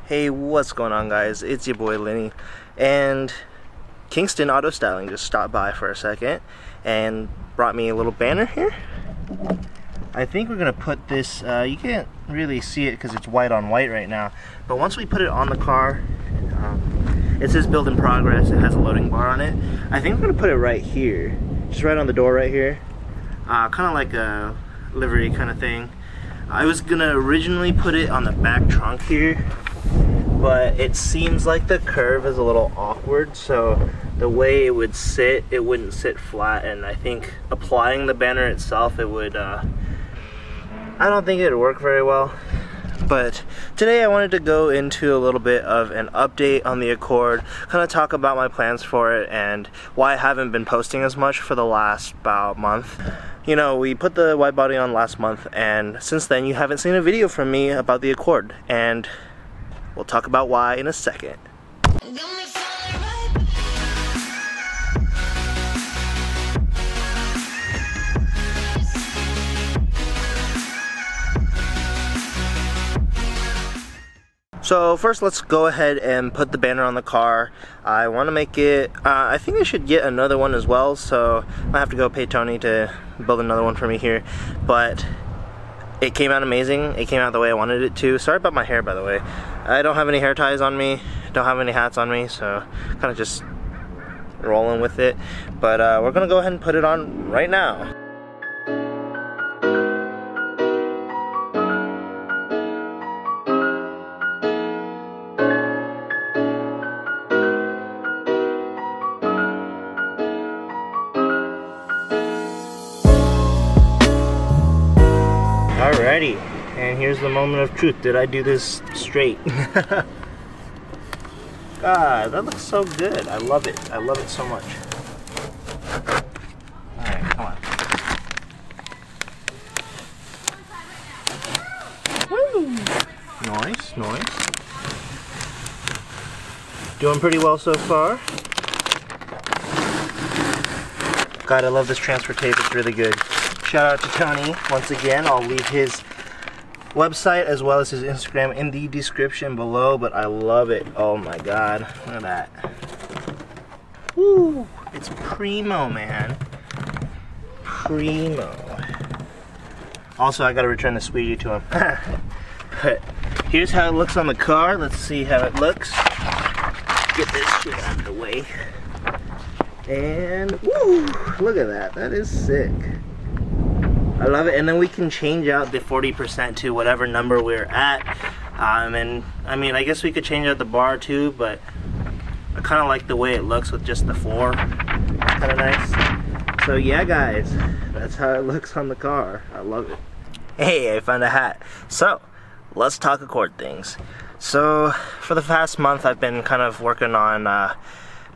Hey, what's going on, guys? It's your boy Lenny, and Kingston Auto Styling just stopped by for a second and brought me a little banner here. I think we're gonna put this, you can't really see it because it's white on white right now, but once we put it on the car, it says build in progress. It has a loading bar on it. I think we're gonna put it right here, just right on the door right here, kind of like a livery kind of thing. I was gonna originally put it on the back trunk here, but it seems like the curve is a little awkward, so the way it would sit, it wouldn't sit flat, and I think applying the banner itself, it would, I don't think it would work very well. But today I wanted to go into a little bit of an update on the Accord, kind of talk about my plans for it and why I haven't been posting as much for the last about month. You know, we put the wide body on last month, and since then you haven't seen a video from me about the Accord, and we'll talk about why in a second. So first, let's go ahead and put the banner on the car. I want to make it, I think I should get another one as well, so I have to go pay Tony to build another one for me here. But it came out amazing. It came out the way I wanted it to. Sorry about my hair, by the way. I don't have any hair ties on me, don't have any hats on me, so kind of just rolling with it. But we're gonna go ahead and put it on right now. Alrighty, and here's the moment of truth. Did I do this straight? God, that looks so good. I love it. I love it so much. Alright, come on. Woo! Nice, nice. Doing pretty well so far. God, I love this transfer tape. It's really good. Shout out to Tony once again. I'll leave his website as well as his Instagram in the description below, but I love it. Oh my god, look at that. Woo! It's primo, man. Primo. Also, I gotta return the squeegee to him. But here's how it looks on the car. Let's see how it looks. Get this shit out of the way. And woo! Look at that. That is sick. I love it, and then we can change out the 40% to whatever number we're at. And I mean, I guess we could change out the bar too, but I kind of like the way it looks with just the 4. Kind of nice. So yeah, guys, that's how it looks on the car. I love it. Hey, I found a hat. So let's talk Accord things. So for the past month, I've been kind of working on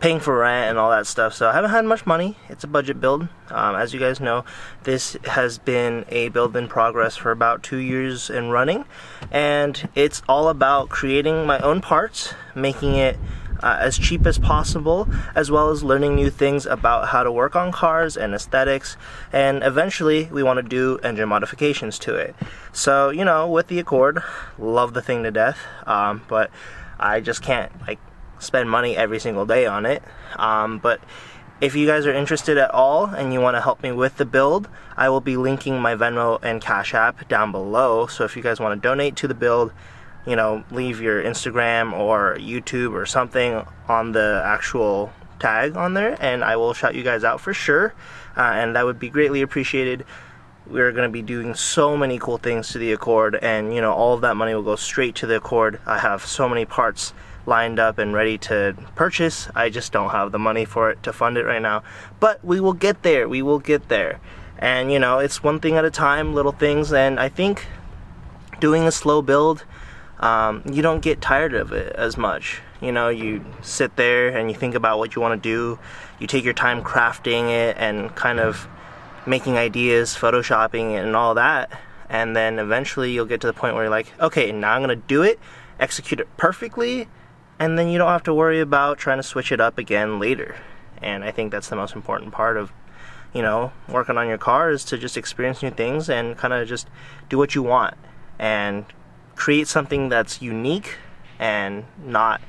paying for rent and all that stuff, so I haven't had much money. It's a budget build. As you guys know, this has been a build in progress for about 2 years in running, and it's all about creating my own parts, making it as cheap as possible, as well as learning new things about how to work on cars and aesthetics, and eventually we want to do engine modifications to it. So, you know, with the Accord, love the thing to death, but I just can't, like, spend money every single day on it. But if you guys are interested at all and you want to help me with the build, I will be linking my Venmo and Cash App down below. So if you guys want to donate to the build, you know, leave your Instagram or YouTube or something on the actual tag on there, and I will shout you guys out for sure, and that would be greatly appreciated. We're going to be doing so many cool things to the Accord, and you know, all of that money will go straight to the Accord. I have so many parts lined up and ready to purchase. I just don't have the money for it to fund it right now, but we will get there. We will get there. And you know, it's one thing at a time, little things, and I think doing a slow build, you don't get tired of it as much. You know, you sit there and you think about what you want to do, you take your time crafting it and kind of making ideas, photoshopping it and all that, and then eventually you'll get to the point where you're like, okay, now I'm gonna do it, execute it perfectly, and then you don't have to worry about trying to switch it up again later. And I think that's the most important part of, you know, working on your car, is to just experience new things and kind of just do what you want and create something that's unique and not,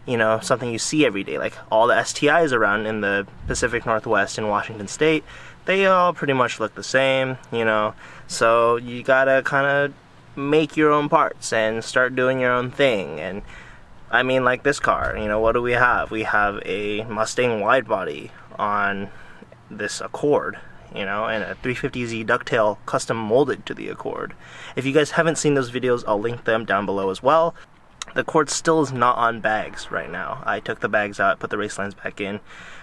you know, something you see every day. Like all the STIs around in the Pacific Northwest in Washington State, they all pretty much look the same, you know. So you gotta kind of make your own parts and start doing your own thing. And I mean, like this car, you know, what do we have? We have a Mustang Widebody on this Accord, you know, and a 350Z ducktail custom molded to the Accord. If you guys haven't seen those videos, I'll link them down below as well. The Accord still is not on bags right now. I took the bags out, put the race lines back in.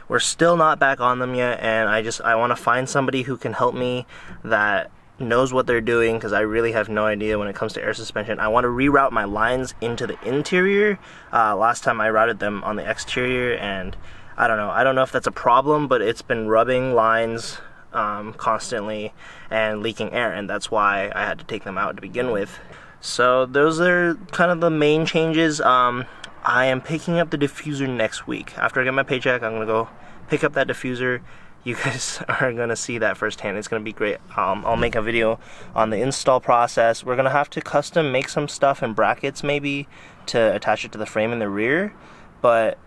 We're still not back on them yet, and I want to find somebody who can help me that knows what they're doing, because I really have no idea when it comes to air suspension. I want to reroute my lines into the interior. Last time I routed them on the exterior, and I don't know if that's a problem, but it's been rubbing lines constantly and leaking air, and that's why I had to take them out to begin with. So those are kind of the main changes. I am picking up the diffuser next week. After I get my paycheck, I'm gonna go pick up that diffuser. You guys are gonna see that firsthand. It's gonna be great. I'll make a video on the install process. We're gonna have to custom make some stuff in brackets maybe to attach it to the frame in the rear, but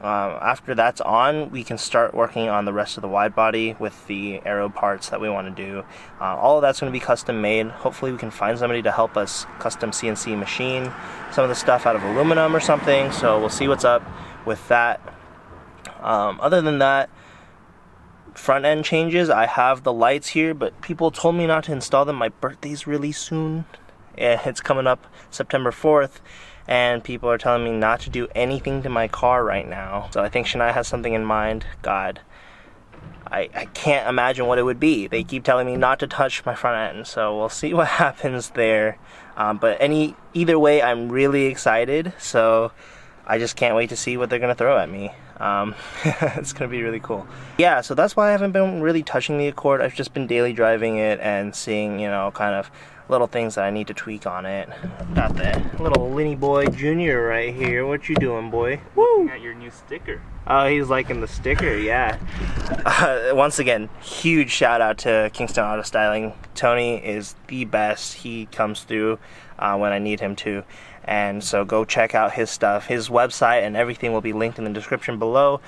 after that's on, we can start working on the rest of the wide body with the aero parts that we want to do. All of that's going to be custom made. Hopefully we can find somebody to help us custom CNC machine some of the stuff out of aluminum or something, so we'll see what's up with that. Other than that, front end changes. I have the lights here, but people told me not to install them. My birthday's really soon. It's coming up September 4th. And people are telling me not to do anything to my car right now. So I think Shania has something in mind. God, I can't imagine what it would be. They keep telling me not to touch my front end, so we'll see what happens there. But either way, I'm really excited, so I just can't wait to see what they're gonna throw at me. It's gonna be really cool. Yeah, so that's why I haven't been really touching the Accord. I've just been daily driving it and seeing, you know, kind of little things that I need to tweak on it. Got that little Linny Boy Jr. right here. What you doing, boy? Woo! Got your new sticker. Oh, he's liking the sticker, yeah. Once again, huge shout out to Kingston Auto Styling. Tony is the best. He comes through when I need him to. And so go check out his stuff. His website and everything will be linked in the description below.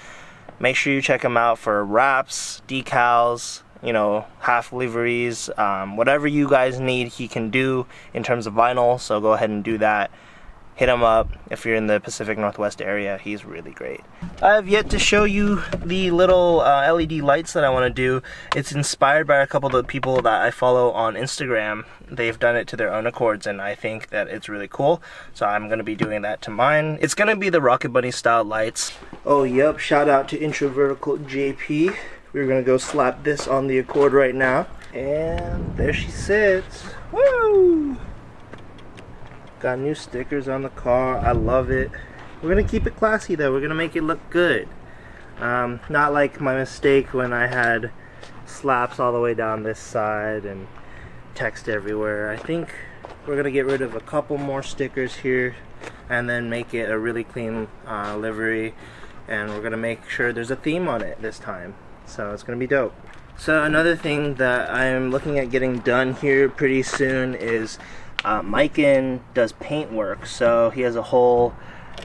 Make sure you check him out for wraps, decals, you know, half liveries, whatever you guys need he can do in terms of vinyl, so go ahead and do that. Hit him up if you're in the Pacific Northwest area. He's really great. I have yet to show you the little LED lights that I want to do. It's inspired by a couple of the people that I follow on Instagram. They've done it to their own accords, and I think that it's really cool, so I'm going to be doing that to mine. It's going to be the Rocket Bunny style lights. Oh yep, shout out to Introvertical JP. We're gonna go slap this on the Accord right now. And there she sits. Woo! Got new stickers on the car. I love it. We're gonna keep it classy though. We're gonna make it look good. Not like my mistake when I had slaps all the way down this side and text everywhere. I think we're gonna get rid of a couple more stickers here and then make it a really clean livery. And we're gonna make sure there's a theme on it this time. So it's gonna be dope. So another thing that I'm looking at getting done here pretty soon is Mikan does paint work. So he has a whole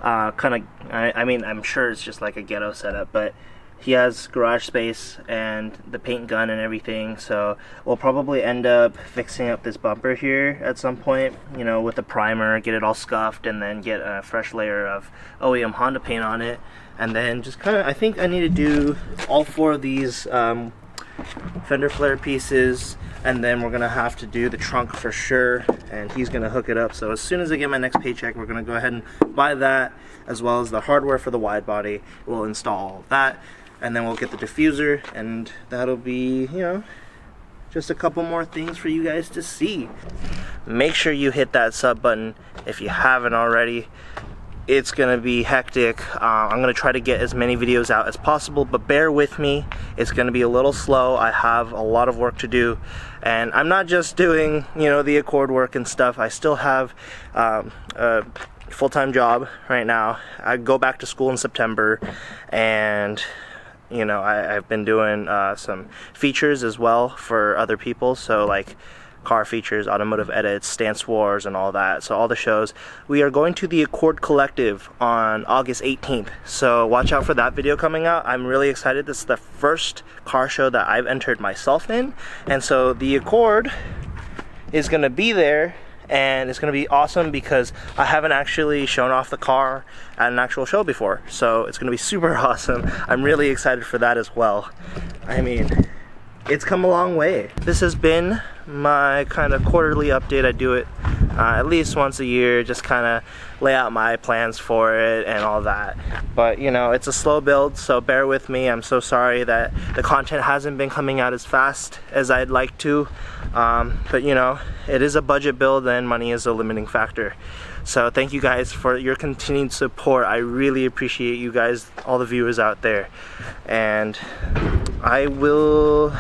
kind of, I mean, I'm sure it's just like a ghetto setup, but he has garage space and the paint gun and everything. So we'll probably end up fixing up this bumper here at some point, you know, with a primer, get it all scuffed, and then get a fresh layer of OEM Honda paint on it. And then just kind of, I think I need to do all four of these fender flare pieces, and then we're gonna have to do the trunk for sure, and he's gonna hook it up. So as soon as I get my next paycheck, we're gonna go ahead and buy that, as well as the hardware for the wide body. We'll install all of that, and then we'll get the diffuser, and that'll be, you know, just a couple more things for you guys to see. Make sure you hit that sub button if you haven't already. It's gonna be hectic. I'm gonna try to get as many videos out as possible, but bear with me. It's gonna be a little slow. I have a lot of work to do, and I'm not just doing, you know, the Accord work and stuff. I still have a full-time job right now. I go back to school in September, and you know, I've been doing some features as well for other people. So like car features, automotive edits, stance wars, and all that. So all the shows. We are going to the Accord Collective on August 18th. So watch out for that video coming out. I'm really excited. This is the first car show that I've entered myself in. And so the Accord is going to be there. And it's going to be awesome because I haven't actually shown off the car at an actual show before. So it's going to be super awesome. I'm really excited for that as well. I mean, it's come a long way. This has been my kind of quarterly update. I do it at least once a year, just kind of lay out my plans for it and all that. But you know, it's a slow build, so bear with me. I'm so sorry that the content hasn't been coming out as fast as I'd like to. But you know, it is a budget build and money is a limiting factor. So thank you guys for your continued support. I really appreciate you guys, all the viewers out there. And I will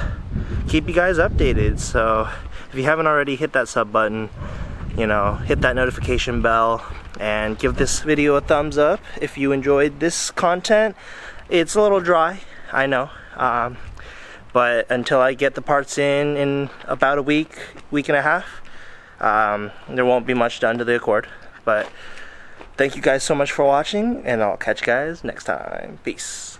keep you guys updated. So if you haven't already, hit that sub button, you know, hit that notification bell, and give this video a thumbs up if you enjoyed this content. It's a little dry, I know, but until I get the parts in about a week and a half, there won't be much done to the Accord. But thank you guys so much for watching, and I'll catch you guys next time. Peace.